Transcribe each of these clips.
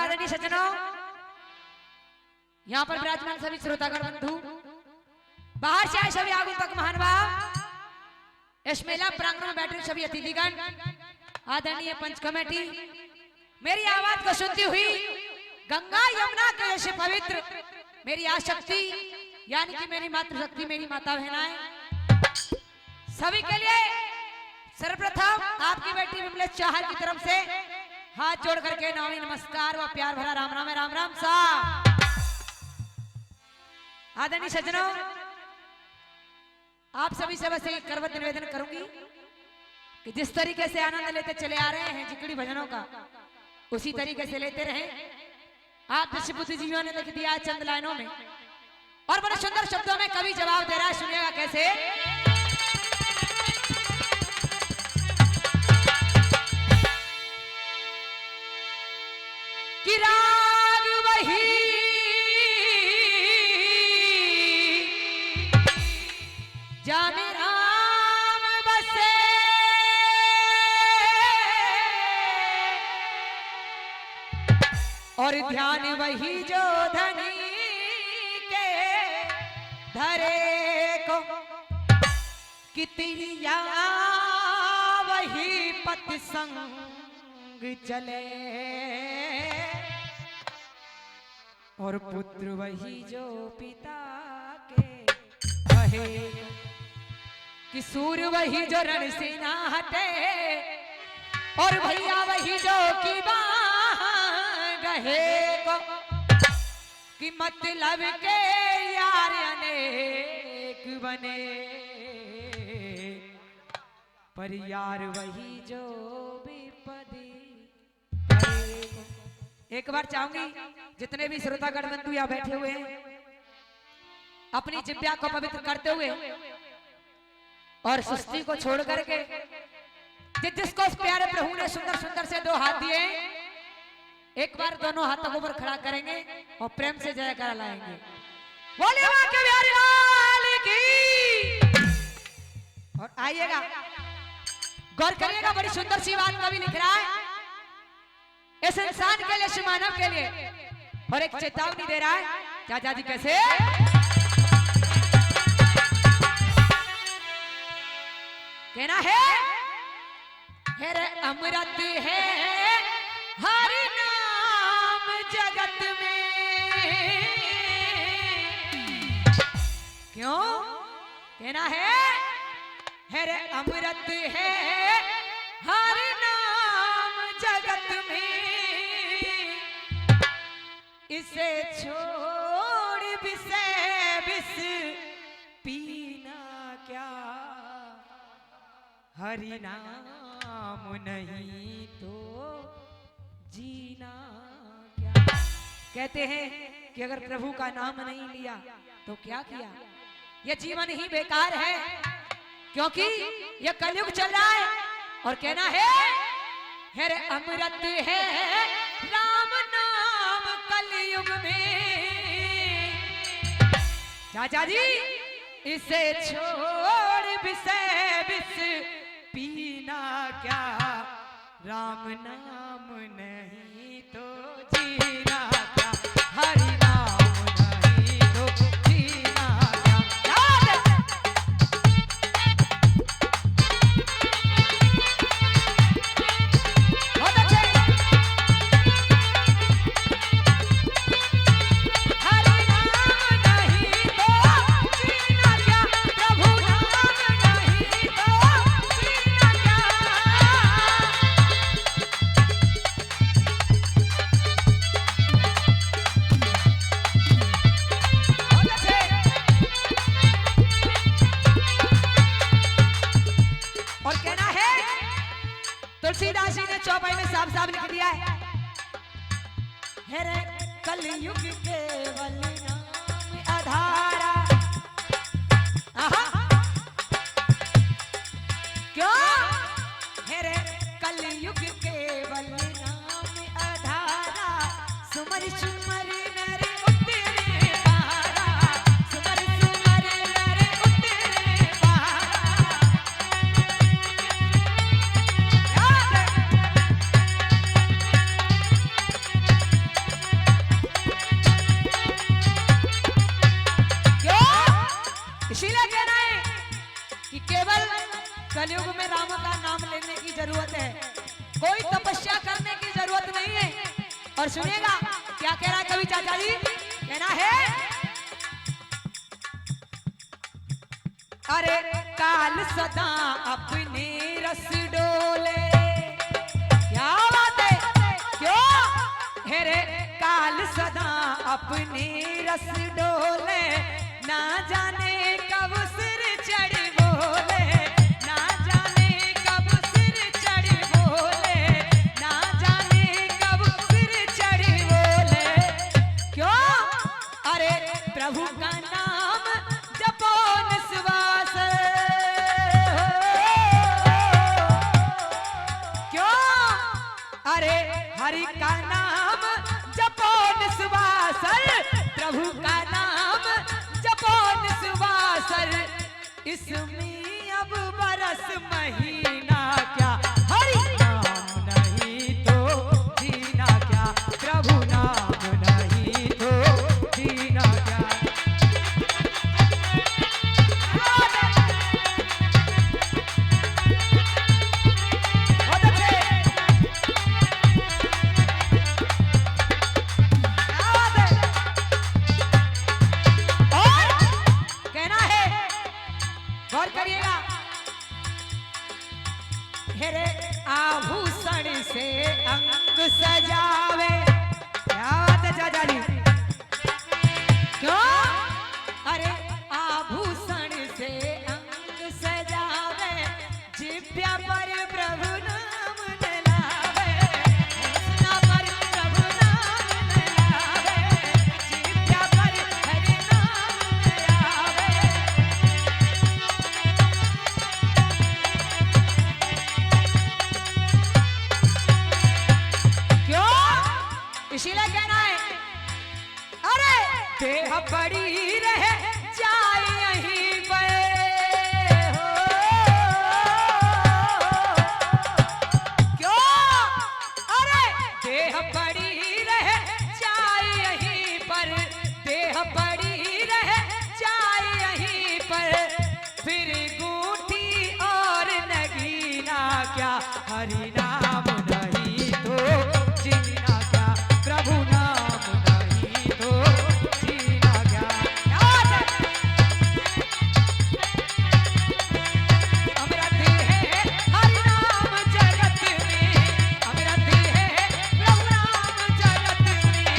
आदरणीय सज्जनों, यहाँ पर विराजमान सभी श्रोतागण बंधु, बाहर से आए सभी आगंतुक महानुभाव, इस मेला प्रांगण में बैठे सभी अतिथिगण, आदरणीय पंच कमेटी, मेरी आवाज को सुनती हुई गंगा यमुना के जैसे पवित्र मेरी आशक्ति यानी कि मेरी मातृशक्ति, मेरी माता बहनाएं, सभी के लिए सर्वप्रथम आपकी बेटी विमलेश चाहल की तरफ से हाथ जोड़ करके नौमी नमस्कार व प्यार भरा राम राम राम राम साहब। आदरणीय सज्जनों, आप सभी से बस एक करवत निवेदन करूंगी कि जिस तरीके से आनंद लेते चले आ रहे हैं जिकड़ी भजनों का, उसी तरीके से लेते रहे। आप जैसे बुद्धिजीवियों ने लिख दिया चंद लाइनों में और बड़े सुंदर शब्दों में कवि जवाब दे रहा है, सुनिएगा कैसे। कि राग वही जाने राम बसे, और ध्यान वही जो धनी के धरे को, कितनी वही पत संग चले, और पुत्र वही जो पिता के कहे, कि सूर वही जो रण से ना हटे, और भैया वही जो की गहे को, कि मतलब के यार अनेक बने, पर यार वही जो विपदी करे को। एक बार चाहूंगी जितने भी श्रोतागण बंधु यहाँ बैठे हुए हैं, अपनी जिब्या को पवित्र करते हुए और सुस्ती को छोड़ करके जिसको उस प्यारे प्रभु ने सुंदर सुंदर से दो हाथ दिए, एक बार दोनों हाथों को ऊपर खड़ा करेंगे और प्रेम से जयकारा लाएंगे। बोलिए मां के प्यारे लाल की। और आइएगा, गौर करिएगा, बड़ी सुंदर सी बात कवि लिख रहा है इस इंसान के लिए, इस मानव के लिए, और एक चेतावनी दे रहा है। चाचा जी कैसे? कहना है रे अमृत है हर नाम जगत में, क्यों? कहना है रे अमृत है हर नाम जगत में, इसे छोड़ विष पीना क्या, हरि नाम नहीं तो जीना क्या। कहते हैं कि अगर प्रभु का नाम नहीं लिया तो क्या किया, यह जीवन ही बेकार है, क्योंकि यह कलयुग चल रहा है। और कहना है रे अमृत है राम नाम कलयुग में, चाचा जी इसे छोड़ विष पीना क्या, राम नाम नहीं तो जीना क्या, हरि नाम नहीं तो जीना क्या। बहुत अच्छे। हरि नाम नहीं तो जीना क्या, प्रभु नाम नहीं तो जीना क्या। और कहना है, तुलसीदास जी ने चौपाई में साफ साफ लिख दिया है रे कलयुग केवल नाम आधारा। आहा, क्यों? है रे कलयुग केवल नाम आधारा, सुमर सुमर नर उतरे बहारा, सुमर सुमर नर उतरे बहारा। याद कलयुग में राम का नाम लेने की जरूरत है, कोई तपस्या करने की जरूरत नहीं है। और सुनिएगा क्या कह रहा है कवि चाचा जी, कहना है अरे काल सदा अपने रस डोले, क्या बात है, क्यों हेरे काल सदा अपने रस डोले, ना जाने कब सिर चढ़ बोले, ना जाने कब सिर चढ़ बोले, ना जाने कब सिर चढ़ बोले, क्यों अरे प्रभु का नाम जपो निस्वास, क्यों अरे हरि का नाम जपो निस्वासर, प्रभु का नाम जपो निस्वासर, इसमें अब बरस महीना क्या, हरि नाम नहीं तो जीना क्या, प्रभु नाम नहीं तो जीना क्या। बहुत अच्छे, क्या बात है। और कहना है, गौर करिएगा, हेरे आभूषण से अंग सजावे, क्या बात है चाचा जी, क्यों अरे आभूषण से अंग सजावे, जिभ्या पर प्रभु नाम न लावे, हंसना पर प्रभु नाम न लावे, जिभ्या पर हरि नाम न लावे, क्यों इसीलिए कहना है अरे देह पड़ी रहे जाए यहीं पे हो, क्यों अरे देह पड़ी रहे जाए यहीं पर, देह पड़ी रहे जाए यहीं पर, फिर गूठी और नगीना क्या, हरि नाम नहीं तो जीना क्या, प्रभु नाम नहीं तो जीना क्या। क्या बात है। अमृत है हरि नाम जगत में, अमृत है प्रभु नाम जगत में,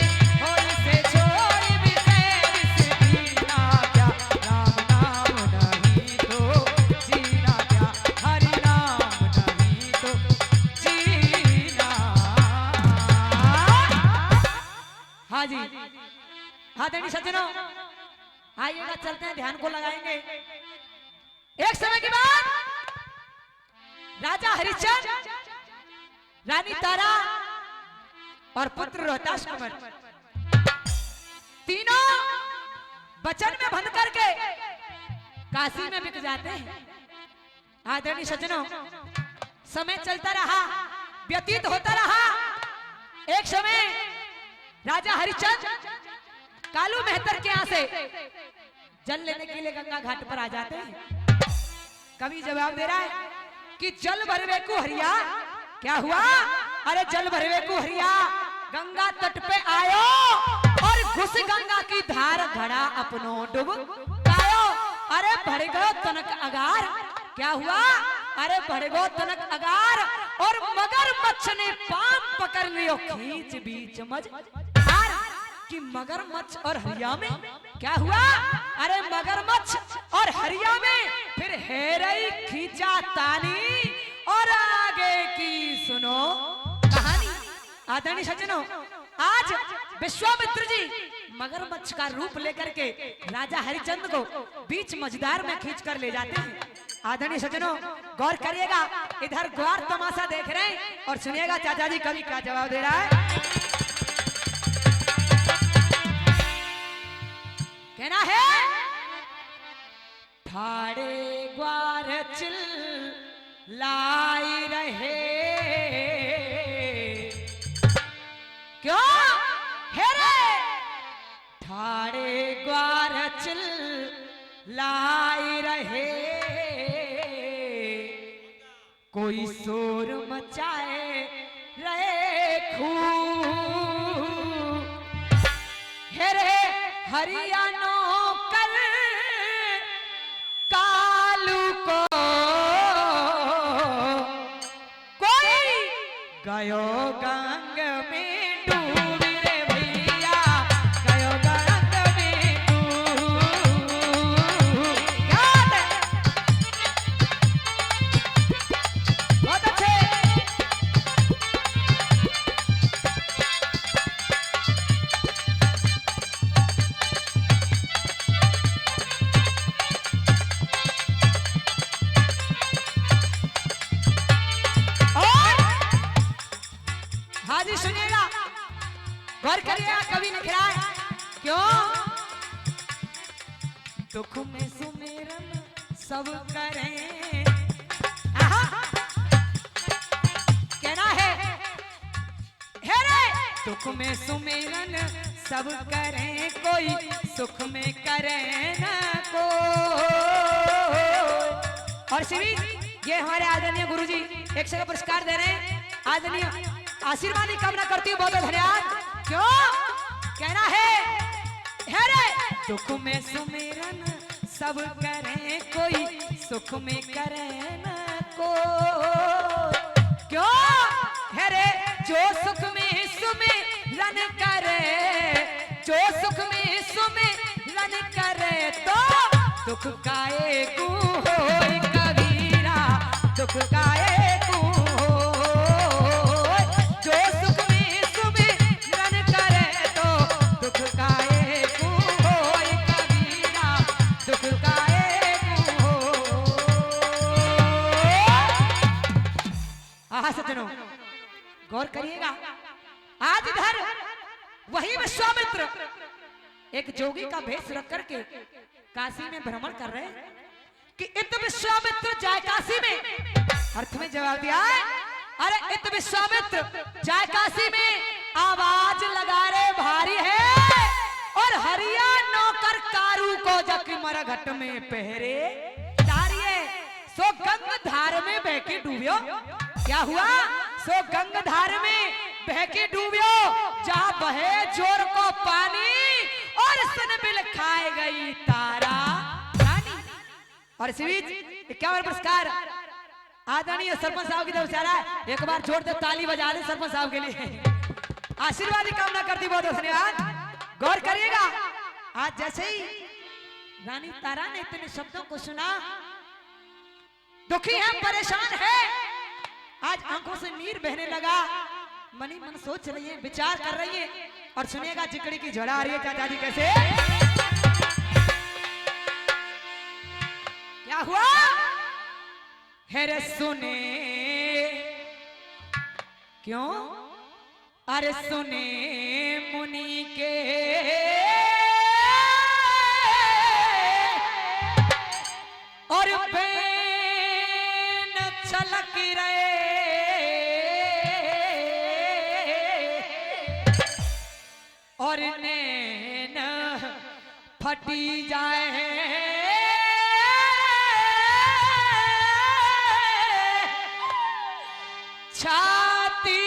हो इसे छोड़ विषय विष पीना क्या, राम नाम नहीं तो जीना क्या, हरि नाम नहीं तो जीना। हाँ जी, हाँ देनी सज्जनों, आइएगा चलते हैं, ध्यान को लगाएंगे। एक समय की बात, राजा हरिश्चंद्र, रानी तारा और पुत्र रोहतास कुंवर तीनों वचन में बंध करके काशी में बिक जाते हैं। आदरणीय सज्जनों, समय चलता रहा, व्यतीत होता रहा। एक समय राजा हरिश्चंद्र कालू मेहतर के यहाँ से जल लेने के लिए गंगा घाट पर आ जाते हैं। कवि जवाब दे रहा है कि जल भरवे को हरिया, क्या हुआ अरे जल भरवे को हरिया, गंगा तट पे आयो और घुस गंगा की धार घड़ा अपनो डुब पायो, अरे भर गो तनक अगार, क्या हुआ अरे भर गो तनक अगार, और मगरमच्छ ने पाम पकड़ लियो खींच बीच मझ धार, कि मगरमच्छ और हरिया में क्या हुआ अरे मगरमच्छ और हरिया में फिर हेरई खींचा तानी, और आगे की सुनो कहानी। आदरणीय सज्जनों, आज विश्वामित्र जी मगरमच्छ का रूप लेकर के राजा हरिश्चंद्र को बीच मझधार में खींच कर ले जाते हैं। आदरणीय सज्जनों, गौर करिएगा, इधर ग्वार तमाशा देख रहे हैं और सुनिएगा चाचा जी कवि क्या जवाब दे रहा है। कहना है ठाड़े ग्वार चिल लाई रहे, क्यों हेरे ठाड़े ग्वार चिल लाई रहे, कोई शोर मचाए रहे खूब हेरे हरियाणा कल कालू को कोई गयो गंग में डूब रे भैया गयो गंग में डूब याद है? बहुत अच्छे हाजी सुनिएगा गौर करिएगा कभी नहीं खिलाए क्यों दुख में सुमेरन सब करें कहना है रे दुख में सुमेरन सब करें कोई सुख में करे न को और शिविर ये हमारे आदरणीय गुरुजी एक से पुरस्कार दे रहे हैं आदरणीय आशीर्वाद की कामना करती हूँ बहुत धन्यवाद क्यों कहना है रे दुख में सुमेरन सब करें कोई सुख में करे न को क्यों है रे जो सुख में सुमेरन करे जो सुख में सुमेरन करे तो दुख काए को होय कबीरा दुख काए सज्जनों गौर करिएगा आज इधर वही विश्वामित्र एक जोगी का भेष रख करके काशी में भ्रमण कर रहे हैं कि इत विश्वामित्र जाए काशी में अर्थ में जवाब दिया है अरे इत विश्वामित्र जाए काशी में आवाज लगा रहे भारी है और हरिया नौकर कारू को जक मरघट में पहरे तारिये सो गंग धार में बहके डूबियो क्या हुआ सो गंग धार में बहके डूबियो जहां बहे जोर को पानी और सनबिल खाए गई तारा रानी और इस बीच 51 पुरस्कार आदरणीय सरपंच साहब की तरफ से आ रहा है एक बार जोर दे ताली बजा दे सरपंच साहब के लिए आशीर्वाद की कामना करती बहुत धन्यवाद गौर करिएगा आज जैसे ही रानी तारा ने इतने शब्दों को सुना दुखी है परेशान है आज आंखों से नीर बहने लगा मनी मन सोच रही है विचार कर रही है और सुनिएगा जिकड़ी की झड़ा आ रही है चाचा जी कैसे क्या हुआ है रे सुने क्यों अरे सुने मुनि के और बेन छलक रहे और नैन फटी जाए छाती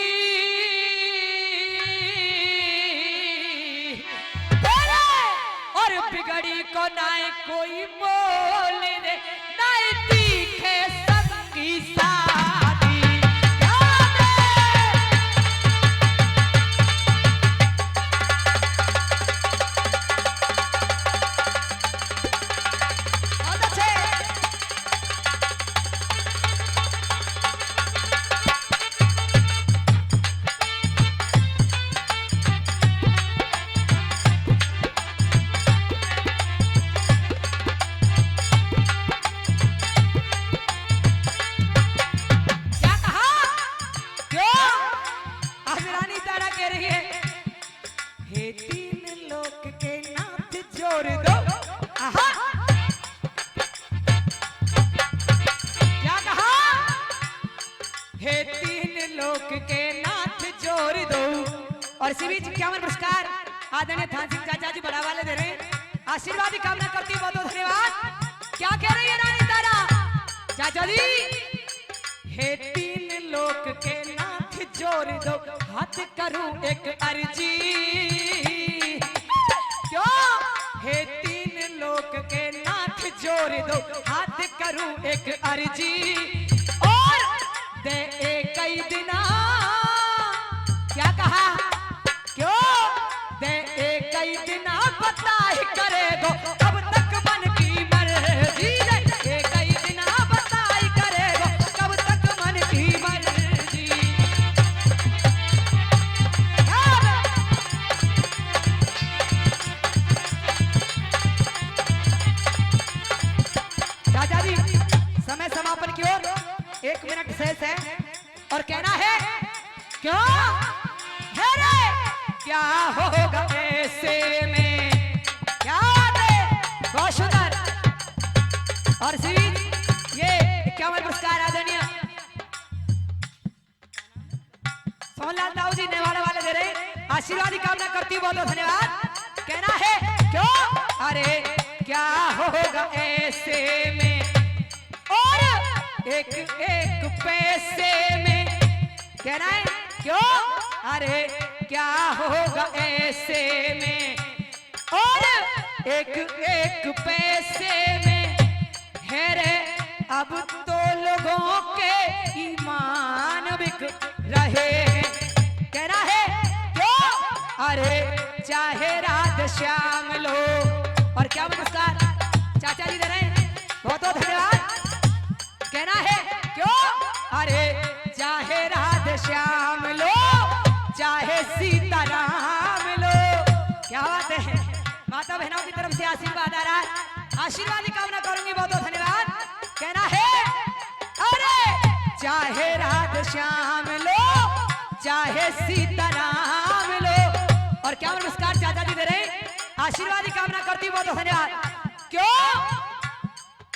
और बिगड़ी को नाय कोई मोल रे नाय तीखे सबकी शादी और इसी बीच 51 पुरस्कार आदरणीय थान सिंह चाचा जी बड़ा वाले दे रहे हैं आशीर्वाद की कामना करती बहुत बहुत धन्यवाद क्या कह रही है रानी तारा चाचा जी हे दो हाथ करूं एक अर्जी, क्यों हे तीन लोक के नाथ जोड़ दो हाथ करूं एक अर्जी, और दे एक कई दिना, क्या कहा, क्यों दे एक कई दिना पता ही करेगो कब तक मन की मर्जी, दे एक कई दिना पता ही करेगो कब तक मन की मर्जी। राजा जी समय समापन की ओर 1 मिनट शेष है और कहना है क्यों है रे क्या होगा ऐसे में, क्या दे बहुत सुंदर। और सीरीज ये 51 पुरस्कार आदरणीय सोहनलाल दाऊ जी नेवाड़ा वाले दे रहे, आशीर्वाद की कामना करती बहुत बहुत धन्यवाद। कहना है क्यों अरे क्या होगा ऐसे में, और एक एक पैसे में, कहना है क्यों अरे क्या होगा ऐसे में, और एक एक पैसे में है रे अब तो लोगों के ईमान बिक रहे हैं। कहना है क्यों अरे चाहे रात शाम लो, और क्या पुरस्कार चाचा जी दे रहे हैं बहुत बहुत धन्यवाद। कहना है क्यों अरे चाहे रात श्याम लो चाहे सीताराम लो, क्या बात है। माता बहनों की तरफ से आशीर्वाद आ रहा है, आशीर्वाद की कामना करूंगी बहुत बहुत धन्यवाद। कहना है अरे चाहे रात श्याम लो चाहे सीताराम लो, और क्या नमस्कार चाचा जी दे रहे हैं, आशीर्वाद की कामना करती बहुत बहुत धन्यवाद। क्यों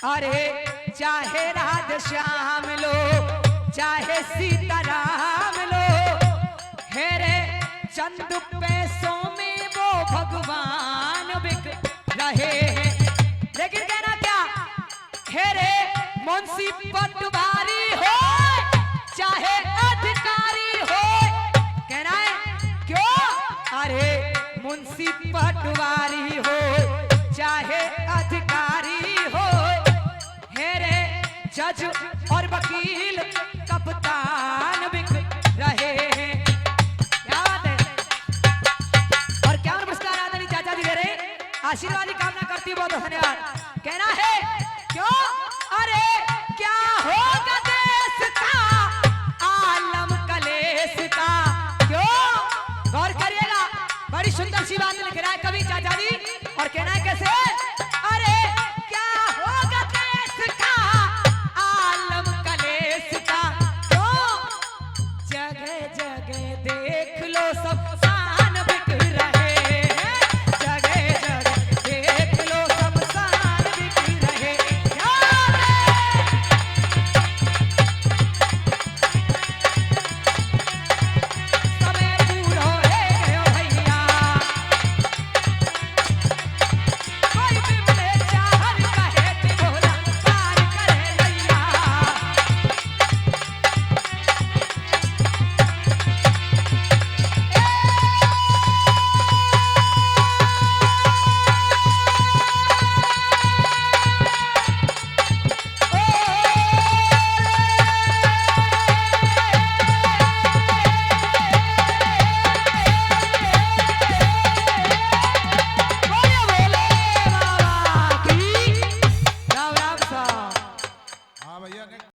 अरे चाहे रात श्याम लो चाहे सीताराम लो, है रे चंद पैसों में वो भगवान बिक रहे हैं। लेकिन कहना क्या है रे मुंशी पटवारी हो चाहे अधिकारी हो, कहना है क्यों अरे मुंशी पटवारी हो चाहे अधिकारी हो, है रे जज और वकील कप्तान बिक रहे हैं। क्या बात है। और क्या नमस्कार आदरणीय चाचा जी दे रहे, आशीर्वाद की कामना करती बहुत धन्यवाद। कहना है क्यों अरे क्या होगा देश का आलम कलेश का, क्यों गौर करिएगा बड़ी सुंदर सी बात लिख रहा है कवि चाचा